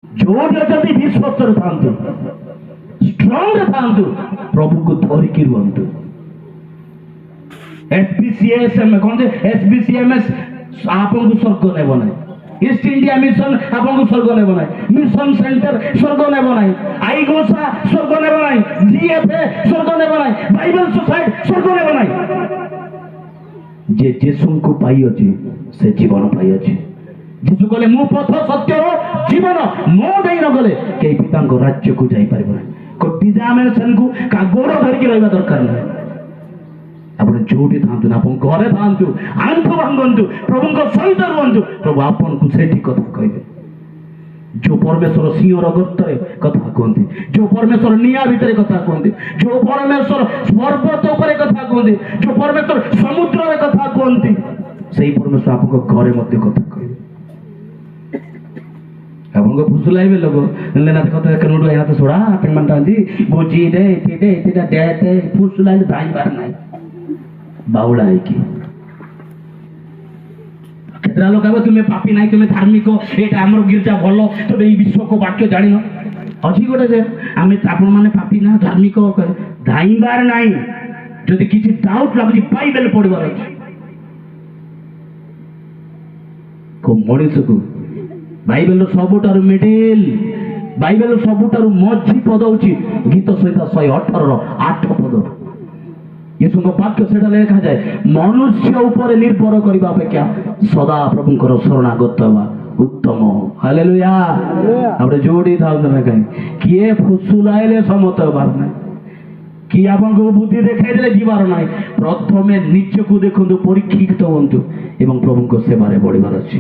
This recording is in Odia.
ଯୋଉଠି ଅଛନ୍ତି ବିଶ୍ୱାସରେ ଥାନ୍ତୁ, ଷ୍ଟ୍ରଙ୍ଗରେ ଥାନ୍ତୁ, ପ୍ରଭୁକୁ ଧରିକି ରୁହନ୍ତୁ। SBCSM କଣ ଯେ SBCMS ଆପଣଙ୍କୁ ସ୍ୱର୍ଗ ନେବ ନାହିଁ, ଇଷ୍ଟ ଇଣ୍ଡିଆ ମିଶନ ଆପଣଙ୍କୁ ସ୍ୱର୍ଗ ନେବ ନାହିଁ, ମିଶନ ସେଣ୍ଟର ସ୍ୱର୍ଗ ନେବ ନାହିଁ, ଆଇଗୋସା ସ୍ୱର୍ଗ ନେବ ନାହିଁ, GFA ସ୍ୱର୍ଗ ନେବ ନାହିଁ, ବାଇବେଲ ସୋସାଇଟି ସ୍ୱର୍ଗ ନେବ ନାହିଁ। ଯେ ଯୀଶୁଙ୍କୁ ପାଇଅଛି ସେ ଜୀବନ ପାଇଅଛି। ଯୀଶୁ କହିଲେ ମୁଁ ପଥ ସତ୍ୟ ଓ ଜୀବନ, ମୋ ଦେଇ ନ ଗଲେ କେହି ପିତାଙ୍କ ରାଜ୍ୟକୁ ଯାଇପାରିବ ନାହିଁ। ଡିଜାମିନେସନକୁ ଗୋଡ଼ ଧରିକି ରହିବା ଦରକାର ନାହିଁ। ଆପଣ ଯୋଉଠି ଥାନ୍ତୁ ନା, ଆପଣ ଘରେ ଥାନ୍ତୁ, ଆଣ୍ଠୁ ଭାଙ୍ଗନ୍ତୁ, ପ୍ରଭୁଙ୍କ ସହିତ ରୁହନ୍ତୁ, ପ୍ରଭୁ ଆପଣଙ୍କୁ ସେଠି କଥା କହିବେ। ଯୋଉ ପରମେଶ୍ୱର ସିଂହର ଗର୍ତ୍ତରେ କଥା କୁହନ୍ତି, ଯୋଉ ପରମେଶ୍ୱର ନିଆଁ ଭିତରେ କଥା କୁହନ୍ତି, ଯୋଉ ପରମେଶ୍ୱର ପର୍ବତ ଉପରେ କଥା କୁହନ୍ତି, ଯୋଉ ପରମେଶ୍ୱର ସମୁଦ୍ରରେ କଥା କୁହନ୍ତି, ସେଇ ପରମେଶ୍ୱର ଆପଣଙ୍କ ଘରେ ମଧ୍ୟ କଥା କହିବେ। ଆପଣଙ୍କ ଫୁସୁଲାଇବେ ଲୋକ ନା କଥା କେନୋଟୁ ଏଇନା ତ ଶୁଣା ଆପଣମାନେ ଆଜି ଭୋଜିରେ ଏଇଟା ଡେଥ୍ ଫୁସୁଲାଇଲେ ଧାଇବାର ନାହିଁ ବାଉଳା ହେଇକି। କେତେଟା ଲୋକ କହିବେ ତୁମେ ପାପି ନାହିଁ, ତୁମେ ଧାର୍ମିକ, ଏଇଟା ଆମର ଗିର୍ଜା ଭଲ, ତମେ ଏଇ ବିଶ୍ୱକୁ ବାକ୍ୟ ଜାଣିନ। ଅଛି ଗୋଟେ ଯେ ଆମେ ଆପଣମାନେ ପାପି ନା ଧାର୍ମିକ ଧାଇବାର ନାହିଁ। ଯଦି କିଛି ଡାଉଟ୍ ଲାଗୁଛି ବାଇବେଲ ପଢିବାର ଅଛି। କୋଉ ମଣିଷକୁ ବାଇବେଲର ସବୁଠାରୁ ମିଡିଲ, ବାଇବେଲର ସବୁଠାରୁ ମଝି ପଦ ହଉଛି ଗୀତ ସହିତ 118 ପଦ। ଯୀଶୁଙ୍କ ବାକ୍ୟ ସେଟା ଲେଖାଯାଏ, ମନୁଷ୍ୟ ଉପରେ ନିର୍ଭର କରିବା ଅପେକ୍ଷା ସଦା ପ୍ରଭୁଙ୍କର ଶରଣାଗତ ହେବା ଉତ୍ତମ। ହାଲେଲୁୟା। આપણે જોડી થાવ તમે કઈ କିଏ ଫୁସୁଲାଇଲେ ସମତ ହେବାର ନାହିଁ, କିଏ ଆପଣଙ୍କୁ ବୁଦ୍ଧି ଦେଖାଇଦେଲେ ଯିବାର ନାହିଁ। ପ୍ରଥମେ ନିଜକୁ ଦେଖନ୍ତୁ, ପରୀକ୍ଷିତ ହୁଅନ୍ତୁ ଏବଂ ପ୍ରଭୁଙ୍କ ସେବାରେ ବଢିବାର ଅଛି।